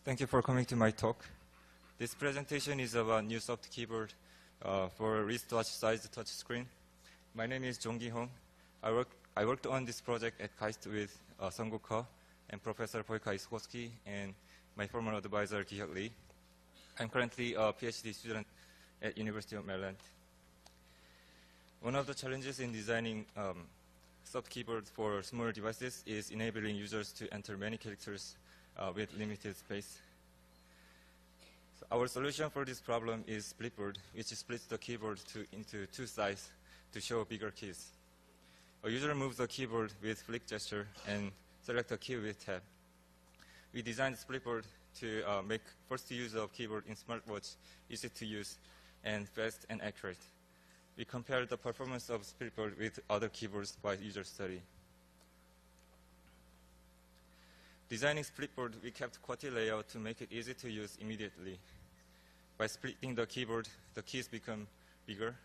Thank you for coming to my talk. This presentation is about new soft keyboard for wristwatch-sized touchscreen. My name is Jonggi. I worked on this project at KAIST with Seongkook and Professor Poika Isokoski and my former advisor Geehyuk. I'm currently a PhD student at University of Maryland. One of the challenges in designing soft keyboards for smaller devices is enabling users to enter many characters with limited space. So our solution for this problem is SplitBoard, which splits the keyboard into two sides to show bigger keys. A user moves the keyboard with flick gesture and select a key with tab. We designed SplitBoard to make first use of keyboard in smartwatch easy to use and fast and accurate. We compared the performance of SplitBoard with other keyboards by user study. Designing SplitBoard, we kept Qwerty layout to make it easy to use immediately. By splitting the keyboard, the keys become bigger,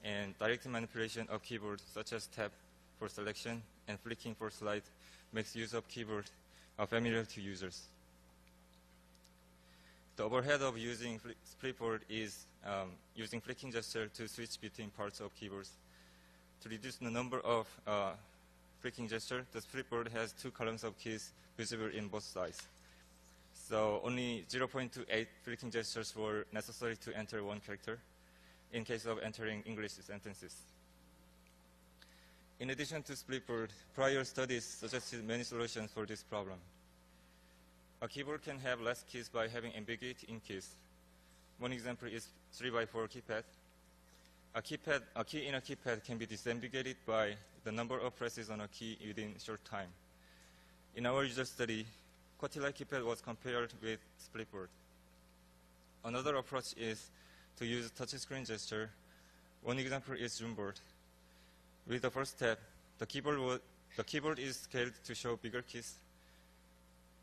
and direct manipulation of keyboard, such as tab for selection and flicking for slide, makes use of keyboard familiar to users. The overhead of using SplitBoard is using flicking gesture to switch between parts of keyboards. To reduce the number of flicking gesture, the SplitBoard has two columns of keys visible in both sides. So only 0.28 flicking gestures were necessary to enter one character in case of entering English sentences. In addition to SplitBoard, prior studies suggested many solutions for this problem. A keyboard can have less keys by having ambiguity in keys. One example is 3x4 keypad. A key in a keypad can be disambiguated by the number of presses on a key within short time. In our user study, Qwerty-like keypad was compared with SplitBoard. Another approach is to use touchscreen gesture. One example is ZoomBoard. With the first tab, the keyboard is scaled to show bigger keys,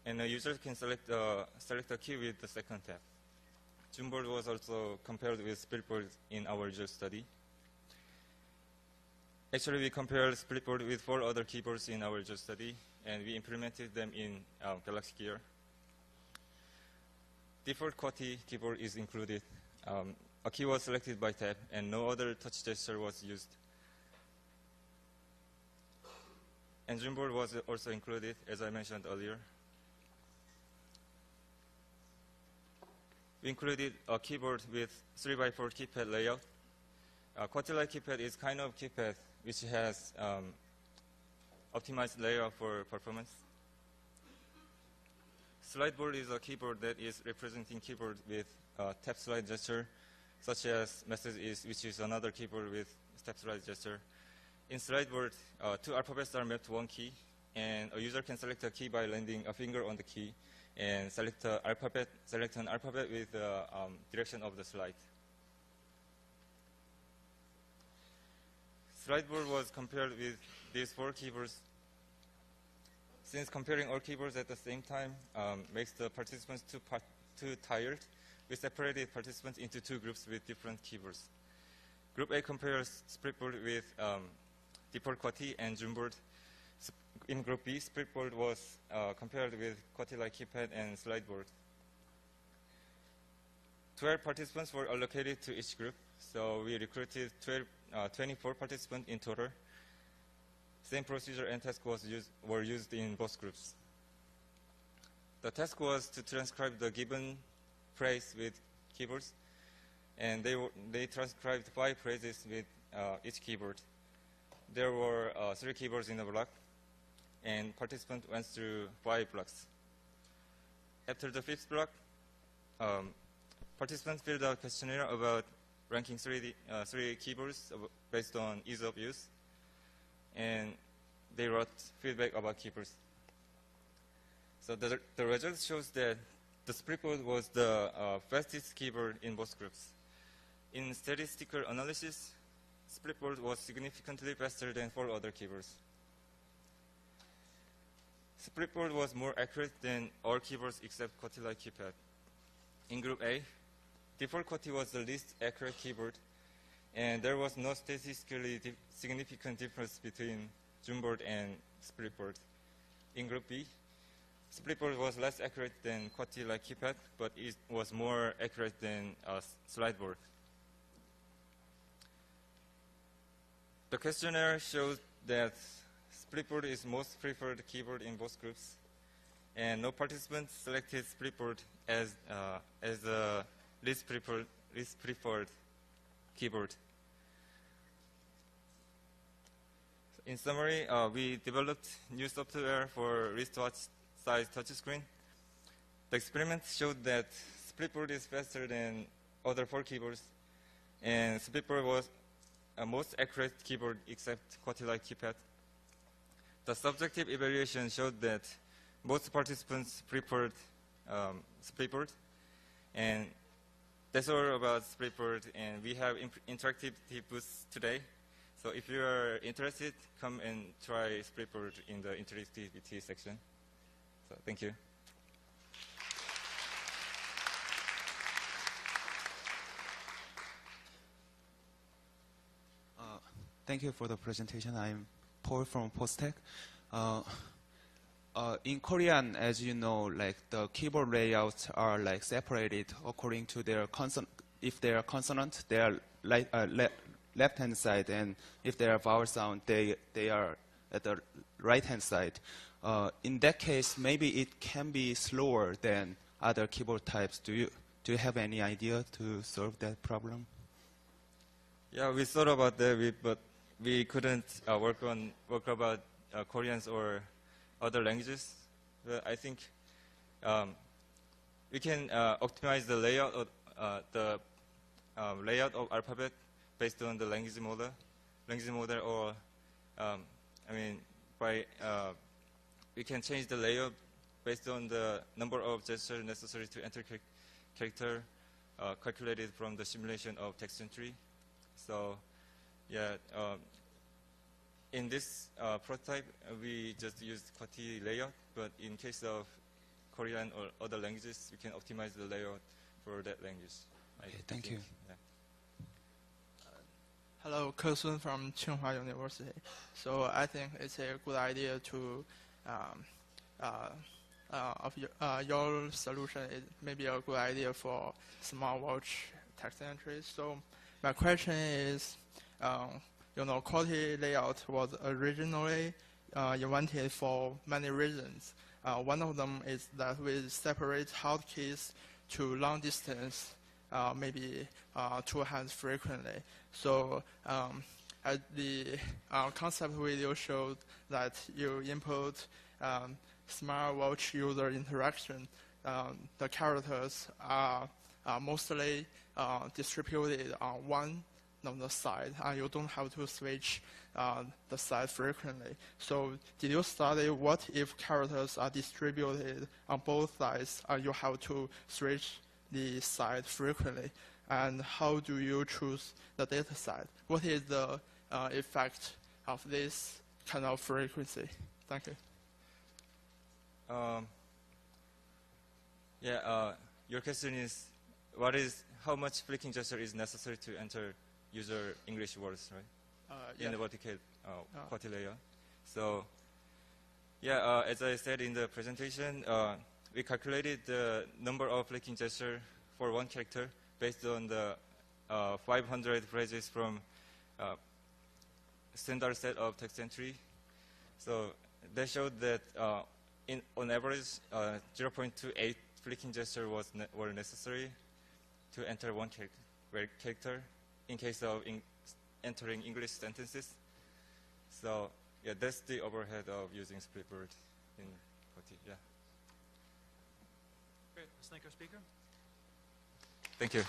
and a user can select a key with the second tab. ZoomBoard was also compared with SplitBoard in our user study. Actually, we compared SplitBoard with 4 other keyboards in our user study, and we implemented them in Galaxy Gear. Default Qwerty keyboard is included. A key was selected by tab, and no other touch gesture was used. And ZoomBoard was also included, as I mentioned earlier. We included a keyboard with 3x4 keypad layout. Qwerty-like keypad is kind of keypad which has optimized layout for performance. SlideBoard is a keyboard that is representing keyboard with tap slide gesture, such as message which is another keyboard with tap slide gesture. In SlideBoard, 2 alphabets are mapped to one key, and a user can select a key by landing a finger on the key and select an alphabet with the direction of the slide. SlideBoard was compared with these 4 keyboards. Since comparing all keyboards at the same time makes the participants too tired, we separated participants into 2 groups with different keyboards. Group A compares SplitBoard with default Qwerty and ZoomBoard. In Group B, SplitBoard was compared with Qwerty-like keypad and SlideBoard. 12 participants were allocated to each group, so we recruited 24 participants in total. Same procedure and task were used in both groups. The task was to transcribe the given phrase with keyboards, and they transcribed 5 phrases with each keyboard. There were 3 keyboards in a block, and participants went through 5 blocks. After the 5th block, participants filled out a questionnaire about ranking 3 keyboards based on ease of use, and they wrote feedback about keyboards. So the result shows that the SplitBoard was the fastest keyboard in both groups. In statistical analysis, SplitBoard was significantly faster than 4 other keyboards. SplitBoard was more accurate than all keyboards except Qwerty-like keypad. In Group A, default Qwerty was the least accurate keyboard, and there was no statistically significant difference between ZoomBoard and SplitBoard. In Group B, SplitBoard was less accurate than Qwerty-like keypad, but it was more accurate than SlideBoard. The questionnaire shows that SplitBoard is most preferred keyboard in both groups, and no participants selected SplitBoard as the least preferred keyboard. In summary, we developed new software for wristwatch-sized touchscreen. The experiment showed that SplitBoard is faster than other 4 keyboards, and SplitBoard was a most accurate keyboard except Qwerty-like keypad. The subjective evaluation showed that most participants preferred SplitBoard, and that's all about SplitBoard. And we have interactive booths today. So if you are interested, come and try SplitBoard in the interactivity section. So thank you. Thank you for the presentation. I'm Paul from Posttech. In Korean, as you know, like the keyboard layouts are like separated according to their consonant. If they are consonant, they are left-hand side, and if they are vowel sound, they are at the right-hand side. In that case, maybe it can be slower than other keyboard types. Do you have any idea to solve that problem? Yeah, we thought about that, but we couldn't work about Koreans or other languages. But I think we can optimize the layout of alphabet based on the language model, or I mean, we can change the layout based on the number of gestures necessary to enter character calculated from the simulation of text entry. So, yeah, in this prototype, we just used Qwerty layout, but in case of Korean or other languages, we can optimize the layout for that language. Okay, thank you. Yeah. Hello, Ke-sun from Tsinghua University. So I think it's a good idea to, your solution is maybe a good idea for smartwatch text entry. So my question is, Qwerty layout was originally invented for many reasons. One of them is that we separate hotkeys to long distance, maybe 2 hands frequently. So as the concept video showed that you input smartwatch user interaction, the characters are mostly distributed on one of the side, and you don't have to switch the side frequently. So did you study what if characters are distributed on both sides and you have to switch the side frequently? And how do you choose the data side? What is the effect of this kind of frequency? Thank you. Your question is, how much flicking gesture is necessary to enter user English words, right? In the vertical Qwerty layer. So, as I said in the presentation, we calculated the number of flicking gesture for one character based on the 500 phrases from standard set of text entry. So they showed that on average, 0.28 flicking gesture were necessary to enter one character in case of entering English sentences. So yeah, that's the overhead of using SplitBoard in Qwerty. Yeah. Great. Let's thank our speaker. Thank you.